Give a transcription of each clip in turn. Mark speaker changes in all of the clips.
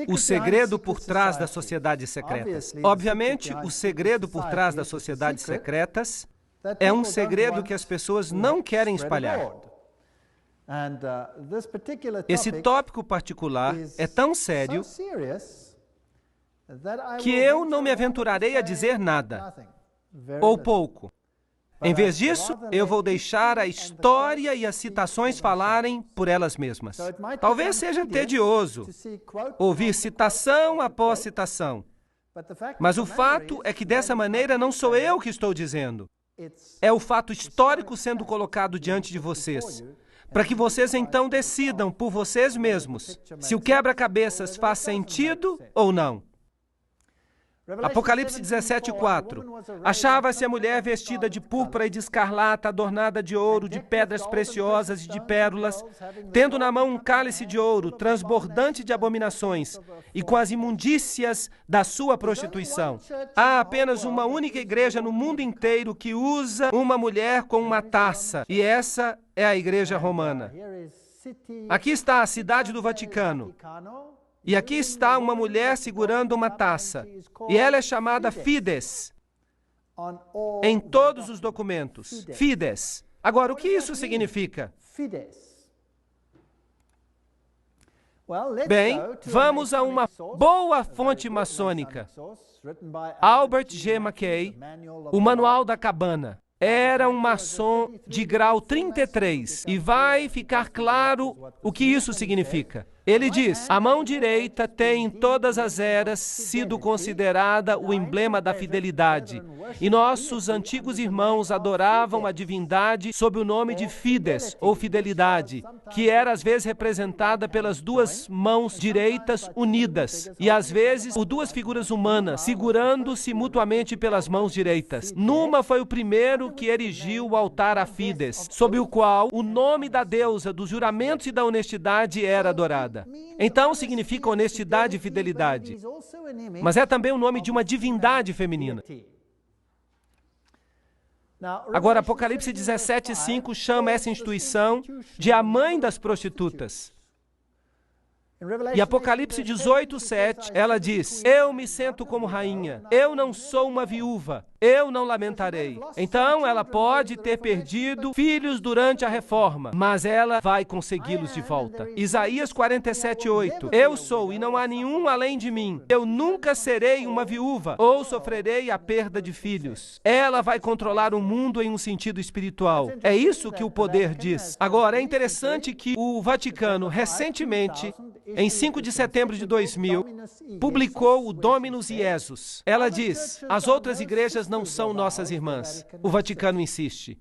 Speaker 1: O segredo por trás das sociedades secretas. Obviamente, o segredo por trás das sociedades secretas é um segredo que as pessoas não querem espalhar. Esse tópico particular é tão sério que eu não me aventurarei a dizer nada, ou pouco. Em vez disso, eu vou deixar a história e as citações falarem por elas mesmas. Talvez seja tedioso ouvir citação após citação, mas o fato é que dessa maneira não sou eu que estou dizendo. É o fato histórico sendo colocado diante de vocês, para que vocês então decidam por vocês mesmos se o quebra-cabeças faz sentido ou não. Apocalipse 17:4. Achava-se a mulher vestida de púrpura e de escarlata, adornada de ouro, de pedras preciosas e de pérolas, tendo na mão um cálice de ouro, transbordante de abominações, e com as imundícias da sua prostituição. Há apenas uma única igreja no mundo inteiro que usa uma mulher com uma taça, e essa é a Igreja Romana. Aqui está a cidade do Vaticano. E aqui está uma mulher segurando uma taça. E ela é chamada Fides em todos os documentos. Fides. Agora, o que isso significa? Bem, vamos a uma boa fonte maçônica. Albert G. Mackay, o Manual da Cabana. Era um maçom de grau 33. E vai ficar claro o que isso significa. Ele diz: a mão direita tem em todas as eras sido considerada o emblema da fidelidade. E nossos antigos irmãos adoravam a divindade sob o nome de Fides, ou fidelidade, que era às vezes representada pelas duas mãos direitas unidas, e às vezes por duas figuras humanas, segurando-se mutuamente pelas mãos direitas. Numa foi o primeiro que erigiu o altar a Fides, sob o qual o nome da deusa dos juramentos e da honestidade era adorado. Então significa honestidade e fidelidade, mas é também o nome de uma divindade feminina. Agora, Apocalipse 17:5 chama essa instituição de a mãe das prostitutas. E Apocalipse 18:7, ela diz: eu me sento como rainha, eu não sou uma viúva, eu não lamentarei. Então ela pode ter perdido filhos durante a reforma, mas ela vai consegui-los de volta. Isaías 47:8, eu sou e não há nenhum além de mim, eu nunca serei uma viúva ou sofrerei a perda de filhos. Ela vai controlar o mundo em um sentido espiritual. É isso que o poder diz. Agora, é interessante que o Vaticano recentemente, em 5 de setembro de 2000, publicou o Dominus Iesus. Ela diz: as outras igrejas não são nossas irmãs. O Vaticano insiste.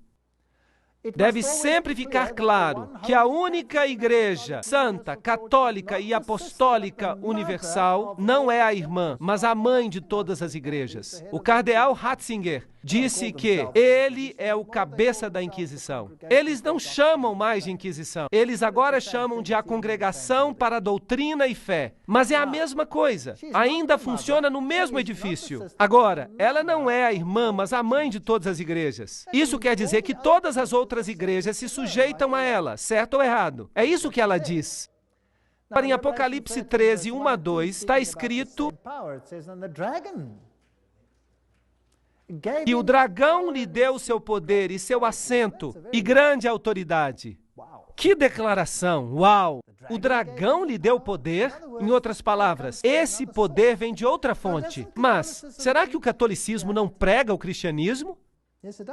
Speaker 1: Deve sempre ficar claro que a única igreja santa, católica e apostólica universal não é a irmã, mas a mãe de todas as igrejas. O cardeal Ratzinger disse que ele é o cabeça da Inquisição. Eles não chamam mais de Inquisição. Eles agora chamam de a Congregação para a Doutrina e Fé. Mas é a mesma coisa. Ainda funciona no mesmo edifício. Agora, ela não é a irmã, mas a mãe de todas as igrejas. Isso quer dizer que todas as outras igrejas se sujeitam a ela, certo ou errado? É isso que ela diz. Em Apocalipse 13, 1-2, está escrito que o dragão lhe deu seu poder e seu assento e grande autoridade. Que declaração! Uau! O dragão lhe deu poder? Em outras palavras, esse poder vem de outra fonte. Mas, será que o catolicismo não prega o cristianismo?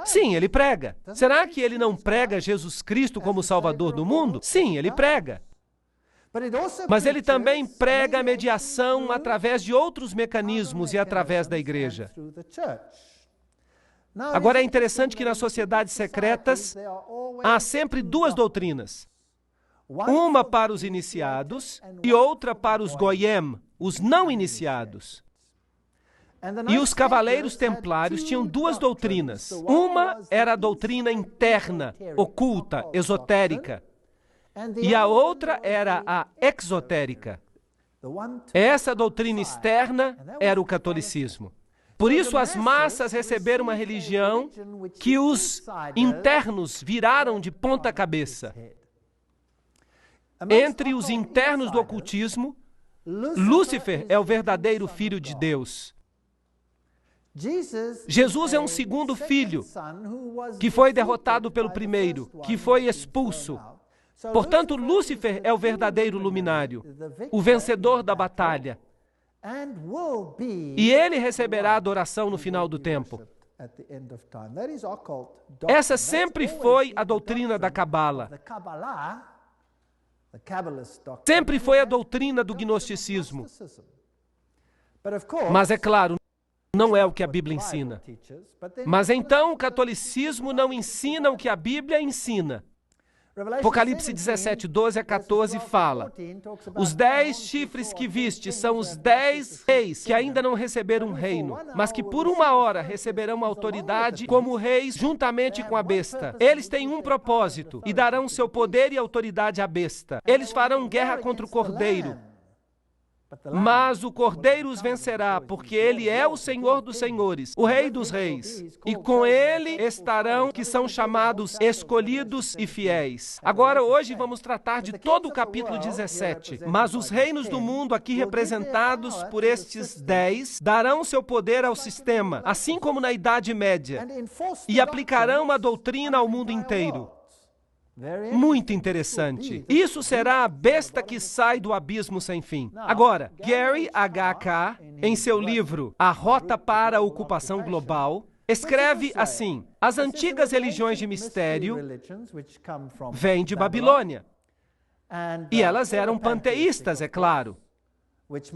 Speaker 1: Sim, ele prega. Será que ele não prega Jesus Cristo como Salvador do mundo? Sim, ele prega. Mas ele também prega a mediação através de outros mecanismos e através da igreja. Agora, é interessante que nas sociedades secretas há sempre duas doutrinas. Uma para os iniciados e outra para os goyim, os não iniciados. E os cavaleiros templários tinham duas doutrinas. Uma era a doutrina interna, oculta, esotérica. E a outra era a exotérica. Essa doutrina externa era o catolicismo. Por isso as massas receberam uma religião que os internos viraram de ponta cabeça. Entre os internos do ocultismo, Lúcifer é o verdadeiro filho de Deus. Jesus é um segundo filho que foi derrotado pelo primeiro, que foi expulso. Portanto, Lúcifer é o verdadeiro luminário, o vencedor da batalha. E ele receberá adoração no final do tempo. Essa sempre foi a doutrina da Cabala. Sempre foi a doutrina do gnosticismo. Mas é claro, não é o que a Bíblia ensina. Mas então o catolicismo não ensina o que a Bíblia ensina. Apocalipse 17, 12 a 14 fala: os 10 chifres que viste são os 10 reis que ainda não receberam um reino, mas que por uma hora receberão autoridade como reis juntamente com a besta. Eles têm um propósito e darão seu poder e autoridade à besta. Eles farão guerra contra o Cordeiro. Mas o Cordeiro os vencerá, porque ele é o Senhor dos senhores, o Rei dos reis. E com ele estarão que são chamados escolhidos e fiéis. Agora, hoje, vamos tratar de todo o capítulo 17. Mas os reinos do mundo, aqui representados por estes 10, darão seu poder ao sistema, assim como na Idade Média, e aplicarão a doutrina ao mundo inteiro. Muito interessante. Isso será a besta que sai do abismo sem fim. Agora, Gary H.K., em seu livro A Rota para a Ocupação Global, escreve assim: as antigas religiões de mistério vêm de Babilônia. E elas eram panteístas, é claro.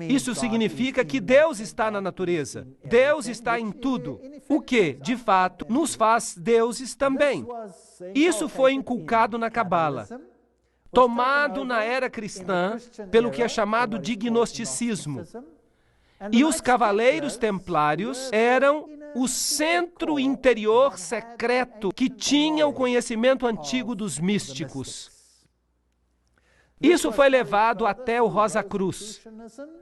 Speaker 1: Isso significa que Deus está na natureza. Deus está em tudo. O que, de fato, nos faz deuses também. Isso foi inculcado na Cabala, tomado na era cristã pelo que é chamado de gnosticismo. E os cavaleiros templários eram o centro interior secreto que tinha o conhecimento antigo dos místicos. Isso foi levado até o Rosa Cruz,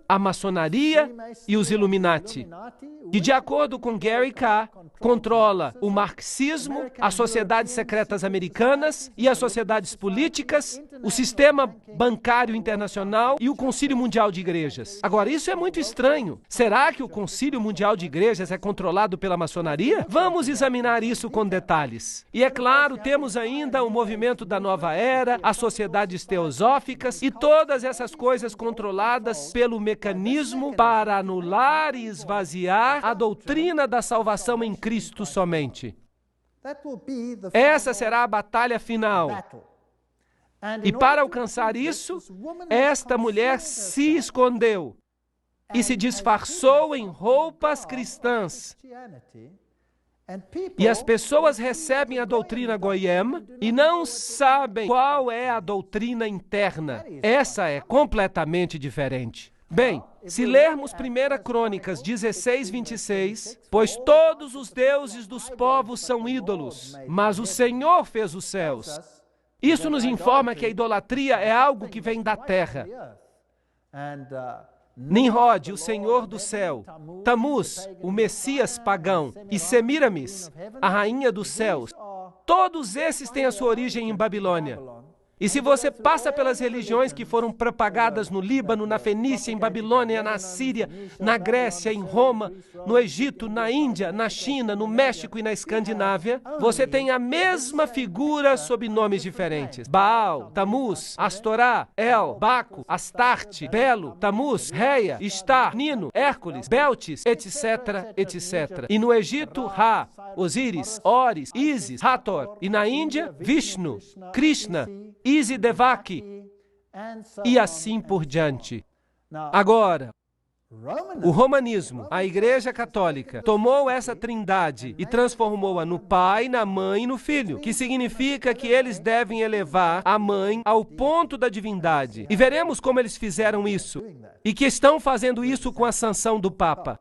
Speaker 1: a maçonaria e os Illuminati, que, de acordo com Gary K., controla o marxismo, as sociedades secretas americanas e as sociedades políticas, o sistema bancário internacional e o Concílio Mundial de Igrejas. Agora, isso é muito estranho. Será que o Concílio Mundial de Igrejas é controlado pela maçonaria? Vamos examinar isso com detalhes. E é claro, temos ainda o movimento da Nova Era, as sociedades teosóficas, e todas essas coisas controladas pelo mecanismo para anular e esvaziar a doutrina da salvação em Cristo somente. Essa será a batalha final. E para alcançar isso, esta mulher se escondeu e se disfarçou em roupas cristãs. E as pessoas recebem a doutrina Goyim e não sabem qual é a doutrina interna. Essa é completamente diferente. Bem, se lermos 1 Crônicas 16, 26, pois todos os deuses dos povos são ídolos, mas o Senhor fez os céus. Isso nos informa que a idolatria é algo que vem da terra. Nimrod, o Senhor do céu, Tamuz, o Messias pagão, e Semiramis, a rainha dos céus, todos esses têm a sua origem em Babilônia. E se você passa pelas religiões que foram propagadas no Líbano, na Fenícia, em Babilônia, na Síria, na Grécia, em Roma, no Egito, na Índia, na China, no México e na Escandinávia, você tem a mesma figura sob nomes diferentes. Baal, Tamuz, Astorá, El, Baco, Astarte, Belo, Tamuz, Reia, Istar, Nino, Hércules, Beltis, etc., etc. E no Egito, Ra, Osíris, Oris, Ísis, Hathor. E na Índia, Vishnu, Krishna, Isidevaki, e assim por diante. Agora, o romanismo, a Igreja Católica, tomou essa trindade e transformou-a no Pai, na Mãe e no Filho, que significa que eles devem elevar a Mãe ao ponto da divindade. E veremos como eles fizeram isso, e que estão fazendo isso com a sanção do Papa.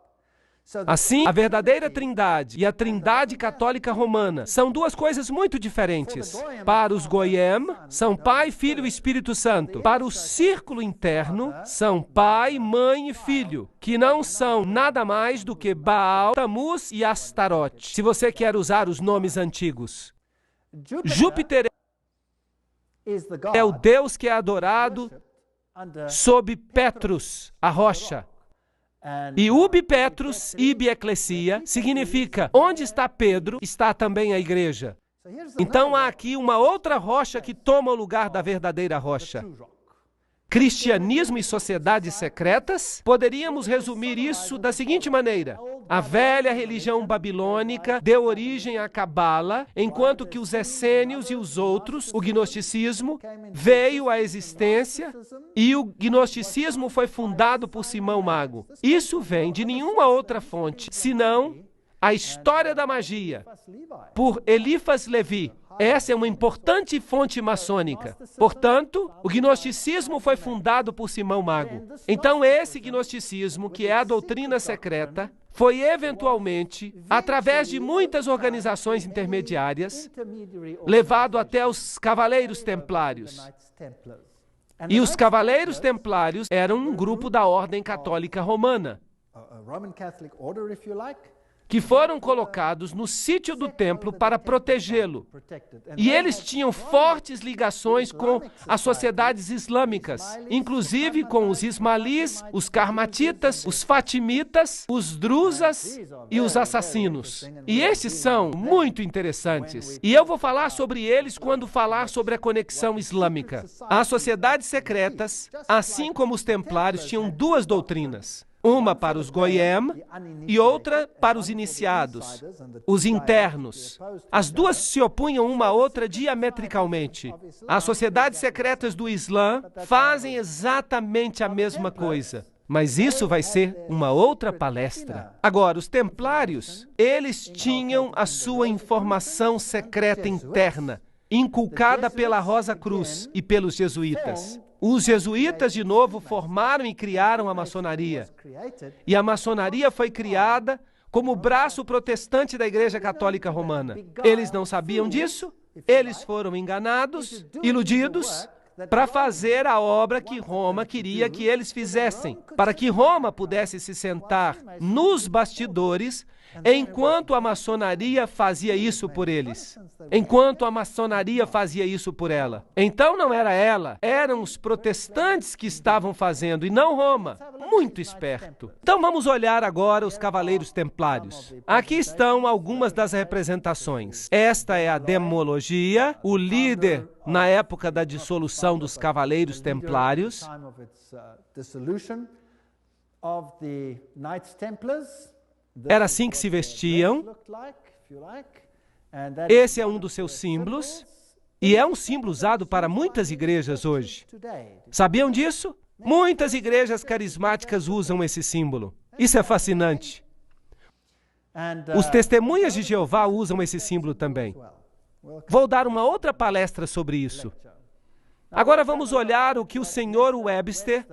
Speaker 1: Assim, a verdadeira trindade e a trindade católica romana são duas coisas muito diferentes. Para os Goyim, são Pai, Filho e Espírito Santo. Para o círculo interno, são Pai, Mãe e Filho, que não são nada mais do que Baal, Tamuz e Astarote, se você quer usar os nomes antigos. Júpiter é o Deus que é adorado sob Petrus, a rocha. E ubi Petrus, ibi ecclesia, significa, onde está Pedro, está também a igreja. Então há aqui uma outra rocha que toma o lugar da verdadeira rocha. Cristianismo e sociedades secretas? Poderíamos resumir isso da seguinte maneira: a velha religião babilônica deu origem à Cabala, enquanto que os essênios e os outros, o gnosticismo, veio à existência e o gnosticismo foi fundado por Simão Mago. Isso vem de nenhuma outra fonte, senão a história da magia, por Eliphas Levi. Essa é uma importante fonte maçônica. Portanto, o gnosticismo foi fundado por Simão Mago. Então, esse gnosticismo, que é a doutrina secreta, foi eventualmente, através de muitas organizações intermediárias, levado até os Cavaleiros Templários. E os Cavaleiros Templários eram um grupo da Ordem Católica Romana, que foram colocados no sítio do templo para protegê-lo. E eles tinham fortes ligações com as sociedades islâmicas, inclusive com os ismaelis, os carmatitas, os fatimitas, os druzas e os assassinos. E esses são muito interessantes. E eu vou falar sobre eles quando falar sobre a conexão islâmica. As sociedades secretas, assim como os templários, tinham duas doutrinas. Uma para os goyim e outra para os iniciados, os internos. As duas se opunham uma à outra diametricalmente. As sociedades secretas do Islã fazem exatamente a mesma coisa. Mas isso vai ser uma outra palestra. Agora, os templários, eles tinham a sua informação secreta interna, inculcada pela Rosa Cruz e pelos jesuítas. Os jesuítas, de novo, formaram e criaram a maçonaria. E a maçonaria foi criada como o braço protestante da Igreja Católica Romana. Eles não sabiam disso, eles foram enganados, iludidos, para fazer a obra que Roma queria que eles fizessem, para que Roma pudesse se sentar nos bastidores enquanto a maçonaria fazia isso por eles, enquanto a maçonaria fazia isso por ela. Então não era ela, eram os protestantes que estavam fazendo e não Roma. Muito esperto. Então vamos olhar agora os Cavaleiros Templários. Aqui estão algumas das representações. Esta é a demologia, o líder na época da dissolução dos Cavaleiros Templários. Era assim que se vestiam. Esse é um dos seus símbolos. E é um símbolo usado para muitas igrejas hoje. Sabiam disso? Muitas igrejas carismáticas usam esse símbolo. Isso é fascinante. Os testemunhas de Jeová usam esse símbolo também. Vou dar uma outra palestra sobre isso. Agora vamos olhar o que o Sr. Webster,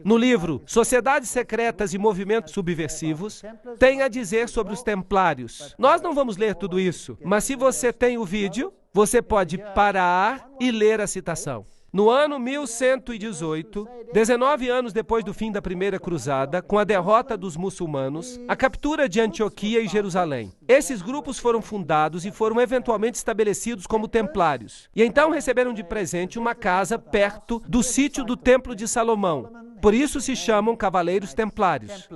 Speaker 1: no livro Sociedades Secretas e Movimentos Subversivos, tem a dizer sobre os templários. Nós não vamos ler tudo isso, mas se você tem o vídeo, você pode parar e ler a citação. No ano 1118, 19 anos depois do fim da Primeira Cruzada, com a derrota dos muçulmanos, a captura de Antioquia e Jerusalém. Esses grupos foram fundados e foram eventualmente estabelecidos como templários. E então receberam de presente uma casa perto do sítio do Templo de Salomão. Por isso se chamam Cavaleiros Templários.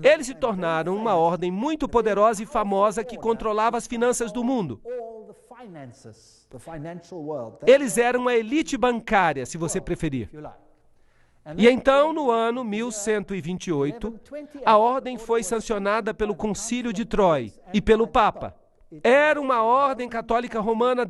Speaker 1: Eles se tornaram uma ordem muito poderosa e famosa que controlava as finanças do mundo. Eles eram a elite bancária, se você preferir. E então, no ano 1128, a ordem foi sancionada pelo Concílio de Troy e pelo Papa. Era uma ordem católica romana